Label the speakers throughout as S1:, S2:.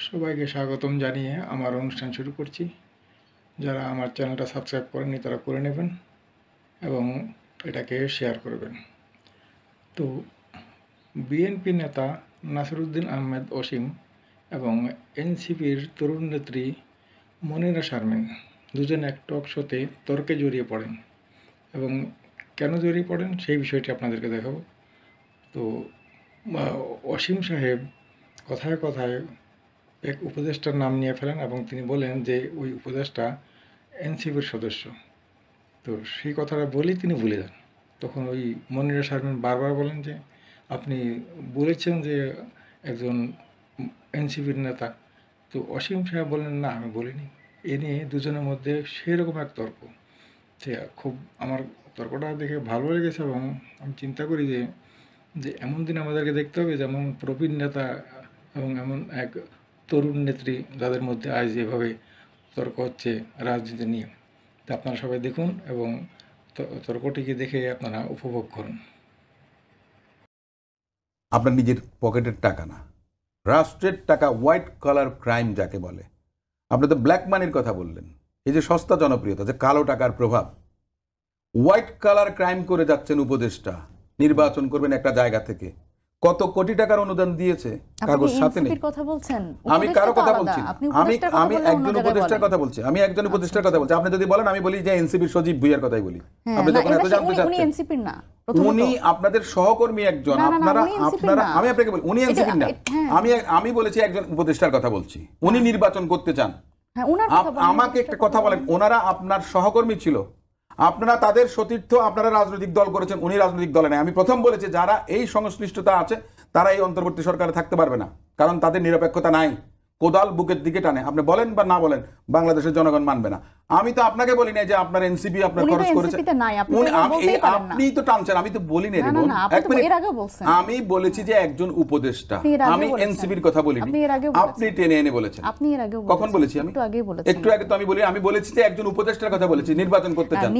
S1: সবাইকে স্বাগতম জানিয়ে আমার অনুষ্ঠান শুরু করছি। যারা আমার চ্যানেলটা সাবস্ক্রাইব করেননি তারা করে নেবেন এবং এটাকে শেয়ার করবেন। তো বিএনপি নেতা নাসিরউদ্দিন আহমেদ অসীম এবং এনসিপির তরুণ নেত্রী মনিরা শারমিন দুজন এক টক শোতে তর্কে জড়িয়ে পড়েন এবং কেন জড়িয়ে পড়েন সেই বিষয়টি আপনাদেরকে দেখাবো। তো অসীম সাহেব কথায় কথায় এক উপদেষ্টার নাম নিয়ে ফেলেন এবং তিনি বলেন যে ওই উপদেষ্টা এনসিপির সদস্য। তো সেই কথাটা বলেই তিনি ভুলে যান। তখন ওই মনিরা শারমিন বারবার বলেন যে আপনি বলেছেন যে একজন এনসিপির নেতা। তো অসীম সাহেব বললেন না, আমি বলিনি। এ নিয়ে দুজনের মধ্যে সেরকম এক তর্ক। সে খুব আমার তর্কটা দেখে ভালো লেগেছে এবং আমি চিন্তা করি যে এমন দিন আমাদেরকে দেখতে হবে যেমন প্রবীণ নেতা এবং এমন এক তরুণ নেত্রী যাদের মধ্যে আজ যেভাবে তর্ক হচ্ছে রাজনীতি নিয়ে। তা আপনারা সবাই দেখুন এবং তর্কটিকে দেখে আপনারা উপভোগ করুন।
S2: আপনার নিজের পকেটের টাকা না, রাষ্ট্রের টাকা, হোয়াইট কলার ক্রাইম যাকে বলে। আপনি তো ব্ল্যাক মানির কথা বললেন, এই যে সস্তা জনপ্রিয়তা, যে কালো টাকার প্রভাব, হোয়াইট কালার ক্রাইম করে যাচ্ছেন উপদেষ্টা। নির্বাচন করবেন একটা জায়গা থেকে, কত কোটি টাকার অনুদান দিয়েছে কাগজ সাথে নেই। আমি কারো কথা বলছি না, আমি একজন উপদেষ্টার কথা বলছি, আমি একজন উপদেষ্টার কথা বলছি। আপনি যদি বলেন আমি বলি যে এনসিপির সজীব ভুইয়ার কথাই বলি। আপনি যখন এত জানতে চাচ্ছেন, উনি আপনাদের সহকর্মী একজন, আপনারা আমি আপনাকে বলি উনি এনসিপির না। আমি বলেছি একজন উপদেষ্টার কথা বলছি, উনি নির্বাচন করতে চান। আমাকে একটা কথা বলেন, ওনারা আপনার সহকর্মী ছিল, আপনারা তাদের সতীর্থ, আপনারা রাজনৈতিক দল করেছেন, উনি রাজনৈতিক দলে নাই। আমি প্রথম বলেছি যারা এই সংশ্লিষ্টতা আছে তারা এই অন্তর্বর্তী সরকারে থাকতে পারবে না, কারণ তাদের নিরপেক্ষতা নাই, কোদাল বুকের দিকে টানে। আপনি বলেন বা না বলেন, বাংলাদেশের জনগণ মানবে না। আমি তো আপনাকে বলি না যে আপনার এনসিপি আপনার খরচ করেছে, আপনি তো টানছেন, আমি তো বলি না। আমি বলেছি যে একজন উপদেষ্টা, আমি এনসিপির কথা বলিনি, আপনি টেনে এনে বলেছেন। কখন বলেছি? আমি একটু আগে তো আমি বলেছি যে একজন উপদেষ্টার কথা বলেছি, নির্বাচন করতে চান,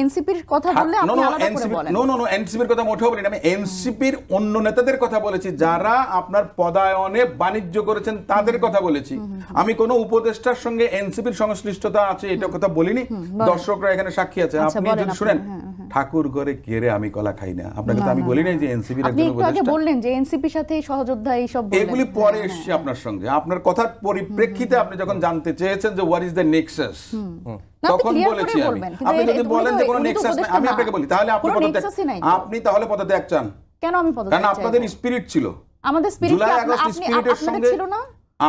S3: এনসিপির কথা বললে আপনি আলাদা করে বলেন।
S2: নো, এনসিপির কথা মোটেও বলিনি। আমি এনসিপির অন্য নেতাদের কথা বলেছি যারা আপনার পদায়নে বাণিজ্য করেছেন, তাদের কথা বলেছি। আমি কোন উপদেষ্টার সঙ্গে এনসিপির সংশ্লিষ্টতা আছে এটা কথা বলিনি। দর্শকরা এখানে সাক্ষী আছে। আপনি যদি শুনেন, ঠাকুর ঘরে কেড়ে আমি কলা খাই না, আপনাকে তো আমি বলি নাই যে এনসিপির একজন উপদেষ্টা। আপনি
S3: বললেন যে এনসিপির সাথে সহযোদ্ধা এই সব বললেন,
S2: এগুলি পরে এসেছে আপনার সঙ্গে। আপনার কথার পরিপ্রেক্ষিতে আপনি যখন জানতে চেয়েছেন যে হোয়াট ইজ দ্য নেক্সাস, তখন বলেছি আমি। আপনি যদি বলেন যে কোনো নেক্সাস নাই, আমি আপনাকে বলি তাহলে আপনি তাহলে পদত্যাগ চান
S3: কেন? আমি পদত্যাগ চাই,
S2: কারণ আপনাদের স্পিরিট ছিল,
S3: আমাদের স্পিরিট
S2: স্পিরিটের সঙ্গে
S3: ছিল না।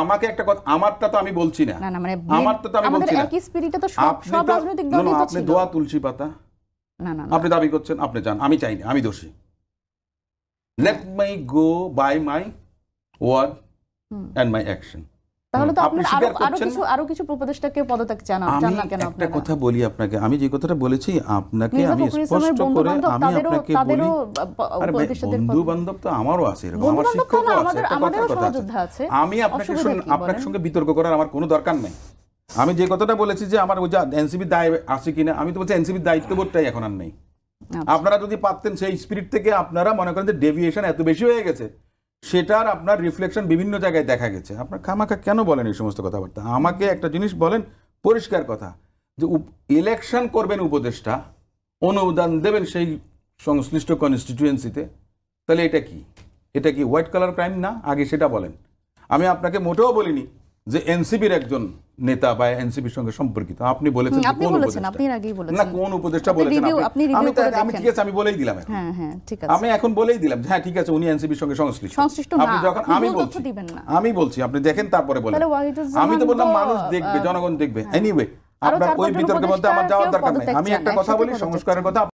S2: আমাকে একটা কথা, আমারটা তো আমি বলছি না,
S3: মানে
S2: আমারটা তো আমি বলছি না।
S3: একই স্পিরিটে তো সব রাজনৈতিক দলই তো ছিল।
S2: আপনি দোয়া তুলসী পাতা আপনি দাবি করছেন, আপনি চান, আমি চাইনি, আমি দোষী। Let my go by my word and my action.
S3: তাহলে তো আপনি আরো কিছু উপদেষ্টাকে পদত্যাগ চান না কেন?
S2: একটা কথা বলি আপনাকে, আমি যে কথাটা বলেছি আপনাকে, আমি স্পষ্ট করে আমি আপনাকে বলি, আরে বন্ধু বান্ধব তো আমারও আছে, এরকম আমার শিক্ষকও আছে, একটা কথা আছে। আমি আপনার সঙ্গে বিতর্ক করার আমার কোনো দরকার নাই। আমি যে কথাটা বলেছি যে আমার ওই যে এনসিপির দায় আছে কিনা, আমি তো বলছি এনসিপির দায়িত্ববোধটাই এখন আর নেই। আপনারা যদি পারতেন সেই স্পিরিট থেকে, আপনারা মনে করেন যে ডেভিয়েশন এত বেশি হয়ে গেছে, সেটার আপনার রিফ্লেকশন বিভিন্ন জায়গায় দেখা গেছে। আপনার খামাখা কেন বলেন এই সমস্ত কথাবার্তা? আমাকে একটা জিনিস বলেন, পরিষ্কার কথা, যে ইলেকশন করবেন উপদেষ্টা, অনুদান দেবেন সেই সংশ্লিষ্ট কনস্টিটিউয়েন্সিতে, তাহলে এটা কি হোয়াইট কালার ক্রাইম না? আগে সেটা বলেন। আমি আপনাকে মোটেও বলিনি যে এনসিপির একজন নেতা বা এনসিপির সঙ্গে সম্পর্কিত। আপনি বলেছেন
S3: আপনি আগেই বলেছেন
S2: না, কোন উপদেষ্টা বলেছেন? আমি ঠিক আছে, আমি বলেই দিলাম এখন।
S3: হ্যাঁ, ঠিক আছে,
S2: আমি এখন বলেই দিলাম, হ্যাঁ ঠিক আছে, উনি এনসিপির সঙ্গে সংশ্লিষ্ট। আপনি যখন আমি বলছি আপনি দেখেন, তারপরে বলেন। আমি তো বললাম মানুষ দেখবে, জনগণ দেখবে। এনিওয়ে, আপনার ওই বিতর্কের মধ্যে আমার যাওয়ার দরকার নেই। আমি একটা কথা বলি, সংস্কারের কথা।